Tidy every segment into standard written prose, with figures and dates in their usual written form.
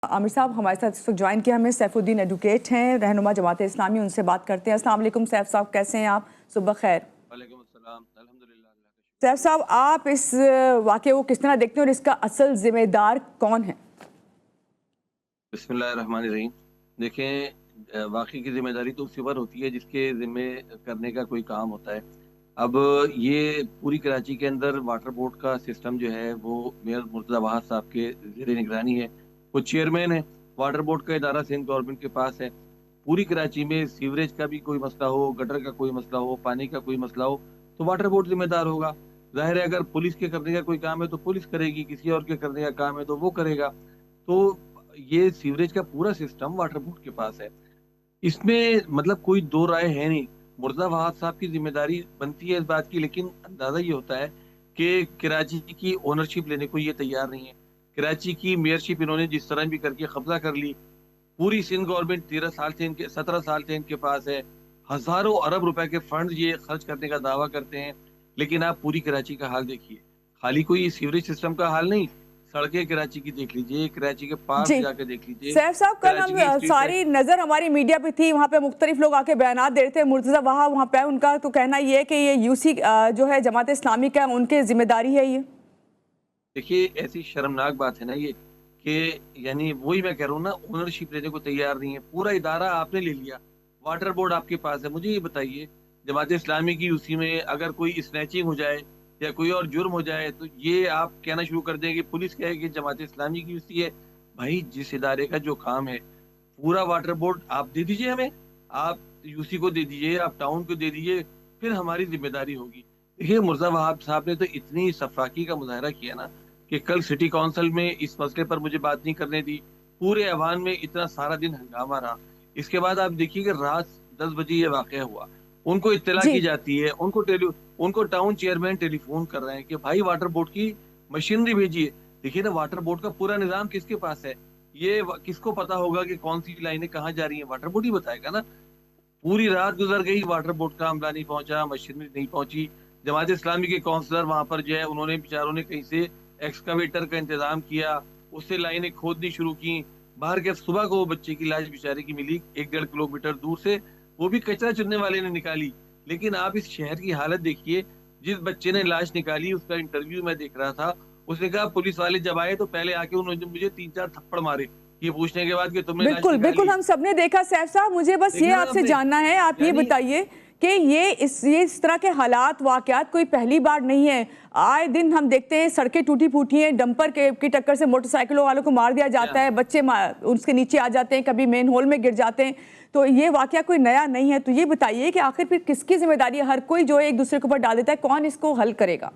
आमिर साहब हमारे साथ इस वक्त ज्वाइन किया हमें सैफुद्दीन एडवोकेट हैं, रहनुमा जमात इस्लामी, उनसे बात करते हैं। अस्सलाम वालेकुम सैफ साहब, कैसे हैं आप? सुबह खैर। वालेकुम अस्सलाम, अल्हम्दुलिल्लाह, अल्लाह का शुक्र। सैफ साहब, आप इस वाक़े को किस तरह देखते हैं और इसका असल जिम्मेदार कौन है? बिस्मिल्लाहिर्रहमानिर्रहीम। देखें, वाकई की जिम्मेदारी तो उसी पर होती है जिसके जिम्मे करने का कोई काम होता है। अब ये पूरी कराची के अंदर वाटर बोर्ड का सिस्टम जो है वो मेयर मुर्तज़ा वहाब साहब के ज़ेरे निगरानी है। वो चेयरमैन है। वाटर बोर्ड का इदारा सिंध गवर्नमेंट के पास है। पूरी कराची में सीवरेज का भी कोई मसला हो, गटर का कोई मसला हो, पानी का कोई मसला हो, तो वाटर बोर्ड जिम्मेदार होगा। जाहिर है, अगर पुलिस के करने का कोई काम है तो पुलिस करेगी, किसी और के करने का काम है तो वो करेगा। तो ये सीवरेज का पूरा सिस्टम वाटर बोर्ड के पास है। इसमें मतलब कोई दो राय है नहीं। मुर्तज़ा वहाब साहब की जिम्मेदारी बनती है इस बात की, लेकिन अंदाजा ये होता है कि कराची की ओनरशिप लेने को ये तैयार नहीं है। कराची की मेयरशिप इन्होंने जिस तरह भी करके कब्जा कर ली। पूरी सिंध गवर्नमेंट 17 साल से इनके पास है। हजारों अरब रुपए के फंड ये खर्च करने का दावा करते हैं, लेकिन आप पूरी कराची का हाल देखिए। खाली कोई सीवरेज सिस्टम का हाल नहीं, सड़कें कराची की देख लीजिए, कराची के पार्क जी जाके देख लीजिए, सैफ साहब, कल कराची हम की स्ट्रीट लाइट। सारी नज़र हमारी मीडिया पे थी, वहाँ पे मुख्तलिफ लोग आके बयानात दे रहे थे। मुर्तज़ा वहाब वहाँ पे आए, उनका तो कहना ये है कि ये यूसी जो है जमात इस्लामी का, उनकी जिम्मेदारी है ये। देखिए, ऐसी शर्मनाक बात है ना ये, कि यानी वही मैं कह रहा हूँ ना, ओनरशिप लेने को तैयार नहीं है। पूरा इदारा आपने ले लिया, वाटर बोर्ड आपके पास है। मुझे ये बताइए, जमात इस्लामी की यूसी में अगर कोई स्नैचिंग हो जाए या कोई और जुर्म हो जाए तो ये आप कहना शुरू कर दें कि पुलिस कहे कि जमात इस्लामी की यूसी है। भाई, जिस इदारे का जो काम है, पूरा वाटर बोर्ड आप दे दीजिए हमें। आप यूसी को दे दीजिए, आप टाउन को दे दीजिए, फिर हमारी जिम्मेदारी होगी। देखिए, मुर्तज़ा वहाब साहब ने तो इतनी सफाकी का मुजाहरा किया ना कि कल सिटी काउंसिल में इस मसले पर मुझे बात नहीं करने दी। पूरे ऐवान में इतना सारा दिन हंगामा रहा। इसके बाद आप देखिए कि रात 10 बजे ये वाकया हुआ। उनको इत्तला जी की जाती है, उनको टाउन चेयरमैन टेलीफोन कर रहे हैं कि भाई वाटर बोर्ड की मशीनरी भेजिए। देखिए ना, वाटर बोर्ड का पूरा निजाम किसके पास है? ये किसको पता होगा कि कौन सी लाइनें कहाँ जा रही हैं? वाटर बोर्ड ही बताएगा ना। पूरी रात गुजर गई, वाटर बोर्ड का अमला नहीं पहुंचा, मशीनरी नहीं पहुंची। जमात इस्लामी के काउंसलर वहां पर जो है, उन्होंने बेचारों ने कहीं से एक्सकावेटर का इंतजाम किया, उससे लाइनें खोदनी शुरू की। बाहर के सुबह को वो बच्चे की लाश बेचारे की मिली 1-1.5 किलोमीटर दूर से, वो भी कचरा चुनने वाले ने निकाली। लेकिन आप इस शहर की हालत देखिए। जिस बच्चे ने लाश निकाली, उसका इंटरव्यू मैं देख रहा था। उसने कहा पुलिस वाले जब आए तो पहले आके उन्होंने मुझे 3-4 थप्पड़ मारे, ये पूछने के बाद कि तुमने लाश बिल्कुल बिल्कुल, निकाली। हम सबने देखा। सैफ साहब, मुझे बस ये देखा ना आपसे आपने? जानना है, आप ये यानी बताइए कि ये इस तरह के हालात वाकयात कोई पहली बार नहीं है। आए दिन हम देखते हैं सड़कें टूटी फूटी हैं, डंपर की टक्कर से मोटरसाइकिलों वालों को मार दिया क्या जाता है, बच्चे उसके नीचे आ जाते हैं, कभी मेन होल में गिर जाते हैं। तो ये वाकया कोई नया नहीं है। तो ये बताइए कि आखिर फिर किसकी जिम्मेदारी है? हर कोई जो है एक दूसरे के ऊपर डाल देता है, कौन इसको हल करेगा?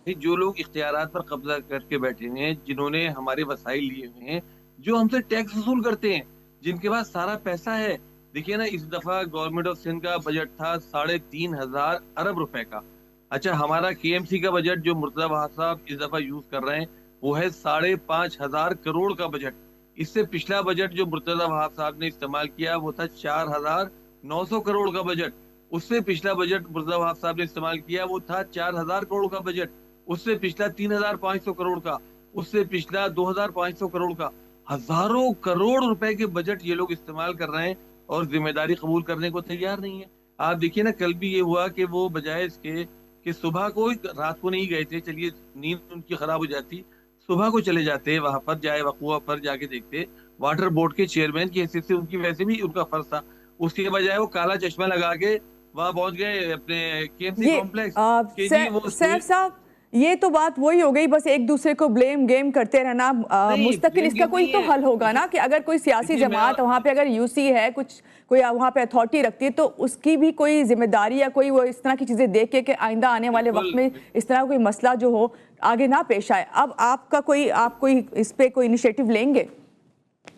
जो लोग इख्तियारात पर कब्जा करके बैठे हुए हैं, जिन्होंने हमारे वसाइल लिए हुए हैं, जो हमसे टैक्स वसूल करते हैं, जिनके पास सारा पैसा है। देखिए ना, इस दफा गवर्नमेंट ऑफ सिंध का बजट था 3,500 अरब रुपए का। अच्छा, हमारा केएमसी का बजट जो मुर्तज़ा वहाब साहब इस दफा यूज कर रहे हैं, वो है 5,500 करोड़ का बजट। इससे पिछला बजट जो मुर्तज़ा वहाब साहब ने इस्तेमाल किया वो था 4,900 करोड़ का बजट। उससे पिछला बजट मुर्तज़ा वहाब साहब ने इस्तेमाल किया वो था 4,000 करोड़ का बजट। उससे पिछला 3,500 करोड़ का। उससे पिछला 2,500 करोड़ का। हजारों करोड़ रुपए के बजट ये लोग इस्तेमाल कर रहे हैं और जिम्मेदारी कबूल करने को तैयार नहीं है। आप देखिए ना, कल भी ये हुआ कि वो बजाय इसके कि सुबह को, रात को नहीं गए थे, चलिए नींद उनकी खराब हो जाती, सुबह को चले जाते, वहां पर जाए वकुआ पर जाके देखते। वाटर बोर्ड के चेयरमैन की हैसियत से उनकी वैसे भी उनका फर्ज था। उसके बजाय वो काला चश्मा लगा के वहां पहुंच गए अपने केएमसी ये कॉम्प्लेक्स के जी वो सैफ साहब, ये तो बात वही हो गई, बस एक दूसरे को ब्लेम गेम करते रहना। नहीं, मुस्तकिल ब्लेम इसका गेम कोई नहीं तो है। हल होगा देखिए ना कि अगर कोई सियासी देखिए मैं जमात वहाँ पे अगर यूसी है, कुछ कोई वहाँ पे अथॉरिटी रखती है, तो उसकी भी कोई जिम्मेदारी या कोई वो इस तरह की चीजें देख के कि आइंदा आने वाले बिल्कुल वक्त में इस तरह कोई मसला जो हो आगे ना पेश आए। अब आप कोई इस पे कोई इनिशिएटिव लेंगे?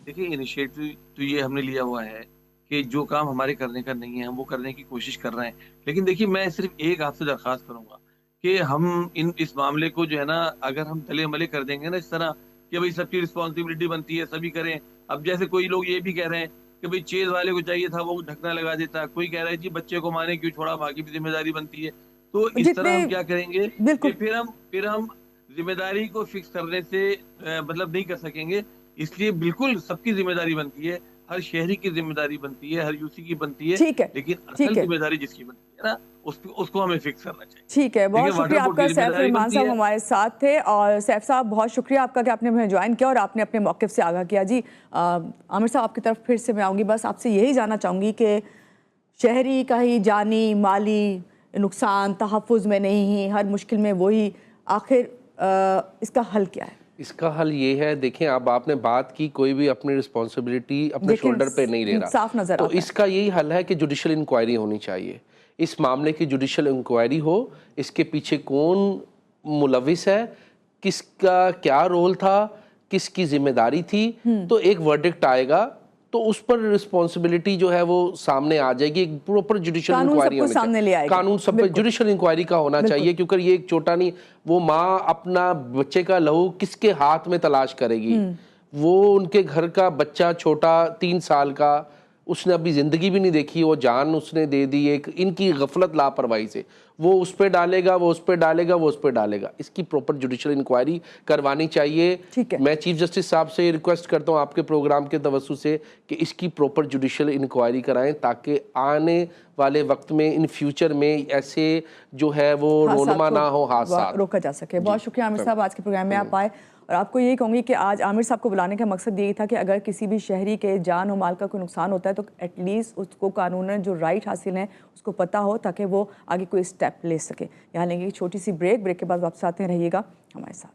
देखिए, इनिशिएटिव तो ये हमने लिया हुआ है कि जो काम हमारे करने का नहीं है हम वो करने की कोशिश कर रहे हैं। लेकिन देखिए, मैं सिर्फ एक आपसे दरखास्त करूंगा कि हम इस मामले को जो है ना, अगर हम तले मले कर देंगे ना इस तरह कि भाई सबकी रिस्पॉन्सिबिलिटी बनती है, सभी करें। अब जैसे कोई लोग ये भी कह रहे हैं कि भाई चेज वाले को चाहिए था वो ढकना लगा देता, कोई कह रहा है जी बच्चे को माने क्यों छोड़ा, बाकी भी जिम्मेदारी बनती है। तो इस तरह जितने हम क्या करेंगे कि बिल्कुल फिर हम जिम्मेदारी को फिक्स करने से मतलब नहीं कर सकेंगे। اس لیے بالکل سب کی ذمہ داری بنتی ہے, ہر شہری کی ذمہ داری بنتی ہے, ہر یوسی کی بنتی ہے, ٹھیک ہے لیکن ٹھیک اصل ہے ذمہ داری جس کی بنتی ہے نا اس کو ہمیں فکس کرنا چاہیے. ٹھیک ہے. دیکھیں بہت شکریہ واٹر آپ بورڈ کا کی ذمہ سیف داری الرحمان بنتی صاحب ہے. ہمارے ساتھ تھے, اور سیف صاحب بہت شکریہ آپ کا کہ آپ نے ہمیں جوائن کیا اور آپ نے اپنے موقف سے آگاہ کیا. جی عامر صاحب آپ کی طرف پھر سے میں آؤں گی, بس آپ سے یہی جاننا چاہوں گی کہ شہری کا ہی جانی مالی نقصان تحفظ میں نہیں ہی, ہر مشکل میں وہی, آخر اس کا حل کیا ہے؟ اس کا حل یہ ہے, دیکھیں اب آپ نے بات کی کوئی بھی اپنی رسپانسبلٹی اپنے شولڈر پہ نہیں لے رہا, صاف نظر تو آتا ہے. اس کا یہی حل ہے کہ جوڈیشل انکوائری ہونی چاہیے. اس معاملے کی جوڈیشل انکوائری ہو, اس کے پیچھے کون ملوث ہے, کس کا کیا رول تھا, کس کی ذمہ داری تھی, تو ایک ورڈکٹ آئے گا تو اس پر رسپانسبلٹی جو ہے وہ سامنے آ جائے گی. ایک پراپر جوڈیشل قانون سب انکوائری کو ہونی سامنے لے چاہیے, آئے گا. قانون سب پہ بالکل جوڈیشل انکوائری کا ہونا چاہیے, کیونکہ یہ ایک چھوٹا نہیں, وہ ماں اپنا بچے کا لہو کس کے ہاتھ میں تلاش کرے گی, وہ ان کے گھر کا بچہ چھوٹا 3 سال کا, اس نے ابھی زندگی بھی نہیں دیکھی, وہ جان اس نے دے دی ایک ان کی غفلت لاپرواہی سے, وہ اس پہ ڈالے گا, وہ اس پہ ڈالے گا, وہ اس پہ ڈالے گا. اس کی پراپر جوڈیشل انکوائری کروانی چاہیے. ٹھیک ہے. میں چیف جسٹس صاحب سے ریکویسٹ کرتا ہوں آپ کے پروگرام کے توسط سے کہ اس کی پراپر جوڈیشل انکوائری کرائیں, تاکہ آنے والے وقت میں ان فیوچر میں ایسے جو ہے وہ رونما نہ ہو, حادثات روکا جا سکے. بہت شکریہ عامر صاحب آج کے پروگرام میں آپ آئے, اور آپ کو یہی کہوں گی کہ آج عامر صاحب کو بلانے کا مقصد یہی تھا کہ اگر کسی بھی شہری کے جان و مال کا کوئی نقصان ہوتا ہے تو ایٹ لیسٹ اس کو قانوناً جو رائٹ حاصل ہیں اس کو پتہ ہو, تاکہ وہ آگے کوئی اسٹیپ لے سکے. یہاں لیں گے ایک چھوٹی سی بریک کے بعد واپس آتے ہیں, رہیے گا ہمارے ساتھ.